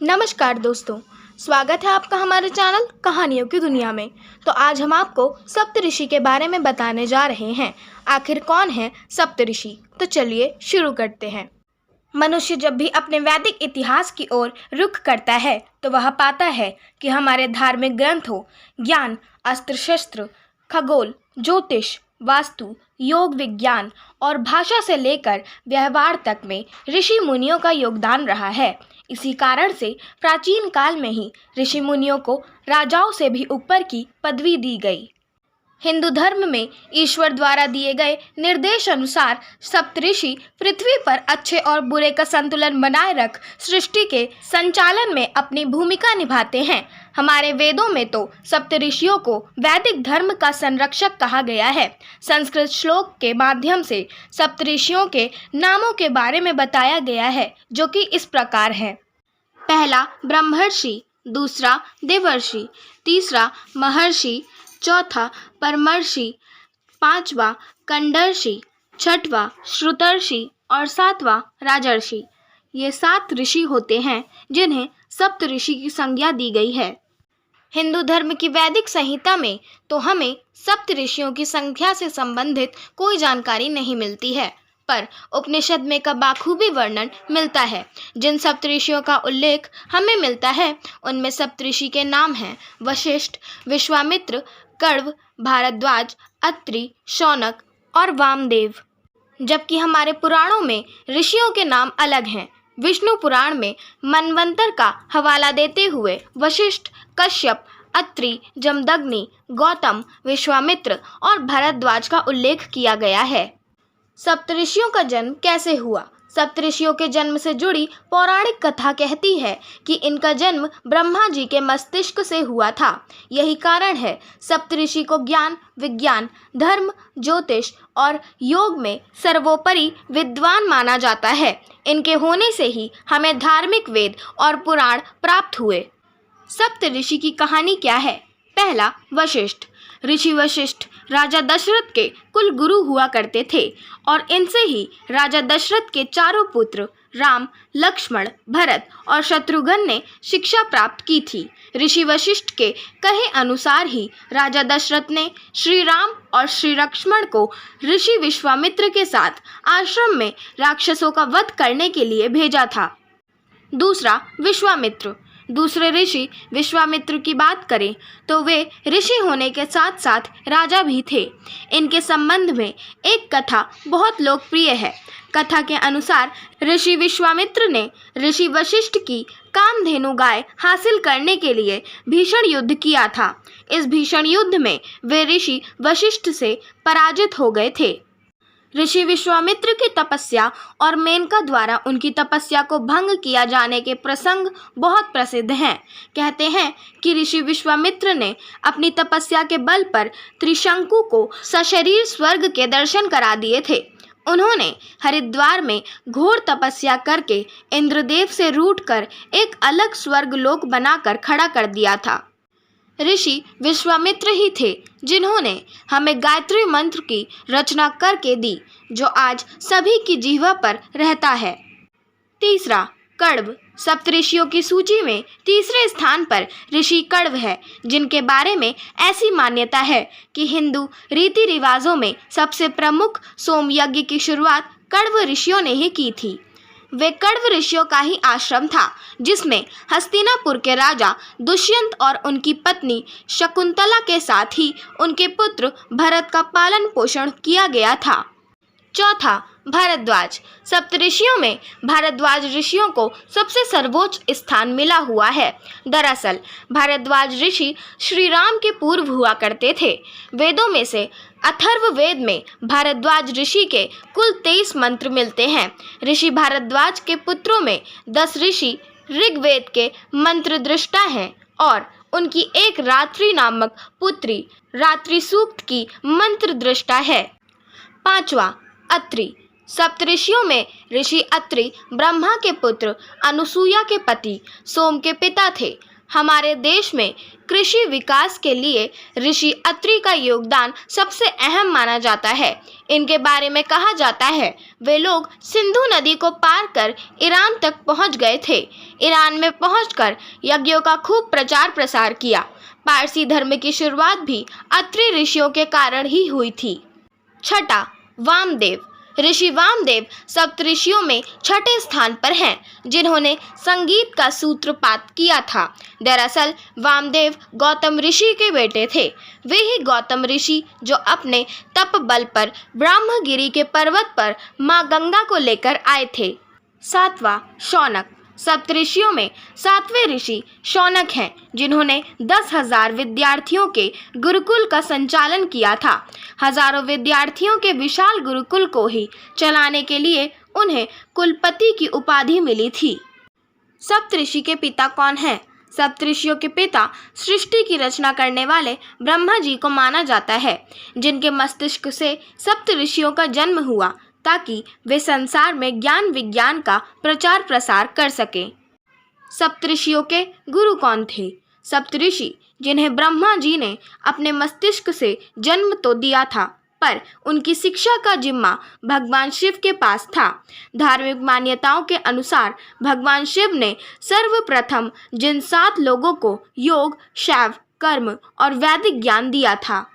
नमस्कार दोस्तों, स्वागत है आपका हमारे चैनल कहानियों की दुनिया में। तो आज हम आपको सप्तऋषि के बारे में बताने जा रहे हैं। आखिर कौन है सप्तऋषि? तो चलिए शुरू करते हैं। मनुष्य जब भी अपने वैदिक इतिहास की ओर रुख करता है तो वह पाता है कि हमारे धार्मिक ग्रंथों, ज्ञान, अस्त्र शस्त्र, खगोल, ज्योतिष, वास्तु, योग विज्ञान और भाषा से लेकर व्यवहार तक में ऋषि मुनियों का योगदान रहा है। इसी कारण से प्राचीन काल में ही ऋषि मुनियों को राजाओं से भी ऊपर की पदवी दी गई। हिंदू धर्म में ईश्वर द्वारा दिए गए निर्देश अनुसार सप्तऋषि पृथ्वी पर अच्छे और बुरे का संतुलन बनाए रख सृष्टि के संचालन में अपनी भूमिका निभाते हैं। हमारे वेदों में तो सप्तऋषियों को वैदिक धर्म का संरक्षक कहा गया है। संस्कृत श्लोक के माध्यम से सप्तऋषियों के नामों के बारे में बताया गया है, जो कि इस प्रकार है। पहला ब्रह्मर्षि, दूसरा देवर्षि, तीसरा महर्षि, चौथा परमर्षि, पांचवा कंडर्षि, छठवां श्रुतर्षि और सातवां राजर्षि। ये 7 ऋषि होते हैं जिन्हें सप्तऋषि की संज्ञा दी गई है। हिंदू धर्म की वैदिक संहिता में तो हमें सप्तऋषियों की संख्या से संबंधित कोई जानकारी नहीं मिलती है, पर उपनिषद में का बाखूबी वर्णन मिलता है। जिन सप्तऋषियों का उल्लेख हमें मिलता है उनमें सप्तऋषि के नाम हैं वशिष्ठ, विश्वामित्र, कण्व, भारद्वाज, अत्रि, शौनक और वामदेव। जबकि हमारे पुराणों में ऋषियों के नाम अलग हैं। विष्णु पुराण में मनवंतर का हवाला देते हुए वशिष्ठ, कश्यप, अत्रि, जमदग्नि, गौतम, विश्वामित्र और भारद्वाज का उल्लेख किया गया है। सप्तऋषियों का जन्म कैसे हुआ? सप्तऋषियों के जन्म से जुड़ी पौराणिक कथा कहती है कि इनका जन्म ब्रह्मा जी के मस्तिष्क से हुआ था। यही कारण है सप्तऋषि को ज्ञान, विज्ञान, धर्म, ज्योतिष और योग में सर्वोपरि विद्वान माना जाता है। इनके होने से ही हमें धार्मिक वेद और पुराण प्राप्त हुए। सप्तऋषि की कहानी क्या है? पहला, वशिष्ठ। ऋषि वशिष्ठ राजा दशरथ के कुल गुरु हुआ करते थे और इनसे ही राजा दशरथ के चारों पुत्र राम, लक्ष्मण, भरत और शत्रुघ्न ने शिक्षा प्राप्त की थी। ऋषि वशिष्ठ के कहे अनुसार ही राजा दशरथ ने श्री राम और श्री लक्ष्मण को ऋषि विश्वामित्र के साथ आश्रम में राक्षसों का वध करने के लिए भेजा था। दूसरा, विश्वामित्र। दूसरे ऋषि विश्वामित्र की बात करें तो वे ऋषि होने के साथ साथ राजा भी थे। इनके संबंध में एक कथा बहुत लोकप्रिय है। कथा के अनुसार ऋषि विश्वामित्र ने ऋषि वशिष्ठ की कामधेनु गाय हासिल करने के लिए भीषण युद्ध किया था। इस भीषण युद्ध में वे ऋषि वशिष्ठ से पराजित हो गए थे। ऋषि विश्वामित्र की तपस्या और मेनका द्वारा उनकी तपस्या को भंग किया जाने के प्रसंग बहुत प्रसिद्ध हैं। कहते हैं कि ऋषि विश्वामित्र ने अपनी तपस्या के बल पर त्रिशंकु को सशरीर स्वर्ग के दर्शन करा दिए थे। उन्होंने हरिद्वार में घोर तपस्या करके इंद्रदेव से रूठकर एक अलग स्वर्ग लोक बनाकर खड़ा कर दिया था। ऋषि विश्वामित्र ही थे जिन्होंने हमें गायत्री मंत्र की रचना करके दी, जो आज सभी की जिह्वा पर रहता है। तीसरा, कण्व। सप्तऋषियों की सूची में तीसरे स्थान पर ऋषि कण्व है, जिनके बारे में ऐसी मान्यता है कि हिंदू रीति रिवाजों में सबसे प्रमुख सोम यज्ञ की शुरुआत कण्व ऋषियों ने ही की थी। वे कण्व ऋषियों का ही आश्रम था, जिसमें हस्तिनापुर के राजा दुष्यंत और उनकी पत्नी शकुंतला के साथ ही उनके पुत्र भरत का पालन पोषण किया गया था। चौथा, भारद्वाज। सप्तऋषियों में भारद्वाज ऋषियों को सबसे सर्वोच्च स्थान मिला हुआ है। दरअसल भारद्वाज ऋषि श्री राम के पूर्व हुआ करते थे। वेदों में से अथर्व वेद में भारद्वाज ऋषि के कुल 23 मंत्र मिलते हैं। ऋषि भारद्वाज के पुत्रों में 10 ऋषि ऋग्वेद के मंत्र दृष्टा हैं और उनकी एक रात्रि नामक पुत्री रात्रि सूक्त की मंत्र दृष्टा है। पांचवा, अत्रि। सप्तऋषियों में ऋषि अत्रि ब्रह्मा के पुत्र अनुसूया के पति सोम के पिता थे। हमारे देश में कृषि विकास के लिए ऋषि अत्रि का योगदान सबसे अहम माना जाता है। इनके बारे में कहा जाता है वे लोग सिंधु नदी को पार कर ईरान तक पहुंच गए थे। ईरान में पहुंचकर यज्ञों का खूब प्रचार प्रसार किया। पारसी धर्म की शुरुआत भी अत्रि ऋषियों के कारण ही हुई थी। छठा, वामदेव। ऋषि वामदेव सप्तऋषियों में छठे स्थान पर हैं, जिन्होंने संगीत का सूत्रपात किया था। दरअसल वामदेव गौतम ऋषि के बेटे थे। वे ही गौतम ऋषि जो अपने तप बल पर ब्रह्मगिरि के पर्वत पर मां गंगा को लेकर आए थे। सातवां, शौनक। सप्तऋषियों में सातवें ऋषि शौनक हैं, जिन्होंने 10,000 विद्यार्थियों के गुरुकुल का संचालन किया था। हजारों विद्यार्थियों के विशाल गुरुकुल को ही चलाने के लिए उन्हें कुलपति की उपाधि मिली थी। सप्तऋषि के पिता कौन हैं? सप्तऋषियों के पिता सृष्टि की रचना करने वाले ब्रह्मा जी को माना जाता है, जिनके मस्तिष्क से सप्तऋषियों का जन्म हुआ ताकि वे संसार में ज्ञान विज्ञान का प्रचार प्रसार कर सकें। सप्तऋषियों के गुरु कौन थे? सप्तऋषि जिन्हें ब्रह्मा जी ने अपने मस्तिष्क से जन्म तो दिया था, पर उनकी शिक्षा का जिम्मा भगवान शिव के पास था। धार्मिक मान्यताओं के अनुसार भगवान शिव ने सर्वप्रथम जिन 7 लोगों को योग, शैव, कर्म और वैदिक ज्ञान दिया था,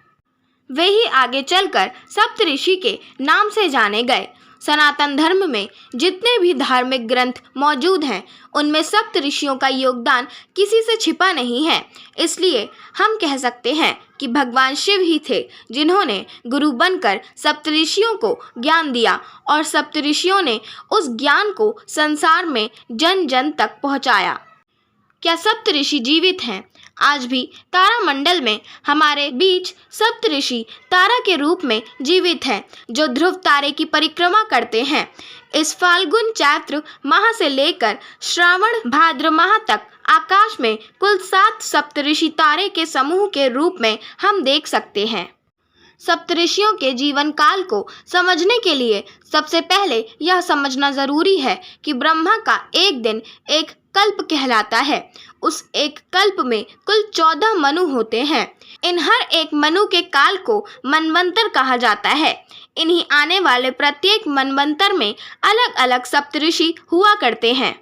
वे ही आगे चलकर सप्तऋषि के नाम से जाने गए। सनातन धर्म में जितने भी धार्मिक ग्रंथ मौजूद हैं, उनमें सप्तऋषियों का योगदान किसी से छिपा नहीं है। इसलिए हम कह सकते हैं कि भगवान शिव ही थे जिन्होंने गुरु बनकर सप्तऋषियों को ज्ञान दिया और सप्तऋषियों ने उस ज्ञान को संसार में जन जन तक पहुंचाया। क्या सप्तऋषि जीवित हैं? आज भी तारामंडल में हमारे बीच सप्तऋषि तारा के रूप में जीवित हैं, जो ध्रुव तारे की परिक्रमा करते हैं। इस फाल्गुन चैत्र माह से लेकर श्रावण भाद्र माह तक आकाश में कुल 7 सप्तऋषि तारे के समूह के रूप में हम देख सकते हैं। सप्तऋषियों के जीवन काल को समझने के लिए सबसे पहले यह समझना जरूरी है कि ब्रह्मा का एक दिन एक कल्प कहलाता है। उस एक कल्प में कुल 14 मनु होते हैं। इन हर एक मनु के काल को मनवंतर कहा जाता है। इन्हीं आने वाले प्रत्येक मनवंतर में अलग अलग सप्तऋषि हुआ करते हैं।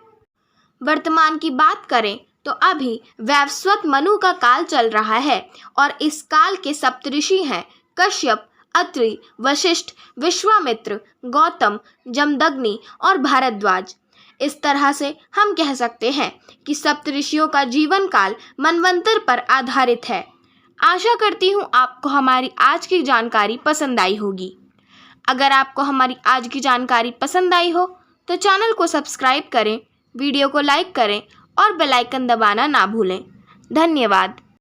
वर्तमान की बात करें तो अभी वैवस्वत मनु का काल चल रहा है और इस काल के सप्तऋषि हैं कश्यप, अत्रि, वशिष्ठ, विश्वामित्र, गौतम, जमदग्नि और भारद्वाज। इस तरह से हम कह सकते हैं कि सप्तऋषियों का जीवन काल मनवंतर पर आधारित है। आशा करती हूँ आपको हमारी आज की जानकारी पसंद आई होगी। अगर आपको हमारी आज की जानकारी पसंद आई हो तो चैनल को सब्सक्राइब करें, वीडियो को लाइक करें और बेल आइकन दबाना ना भूलें। धन्यवाद।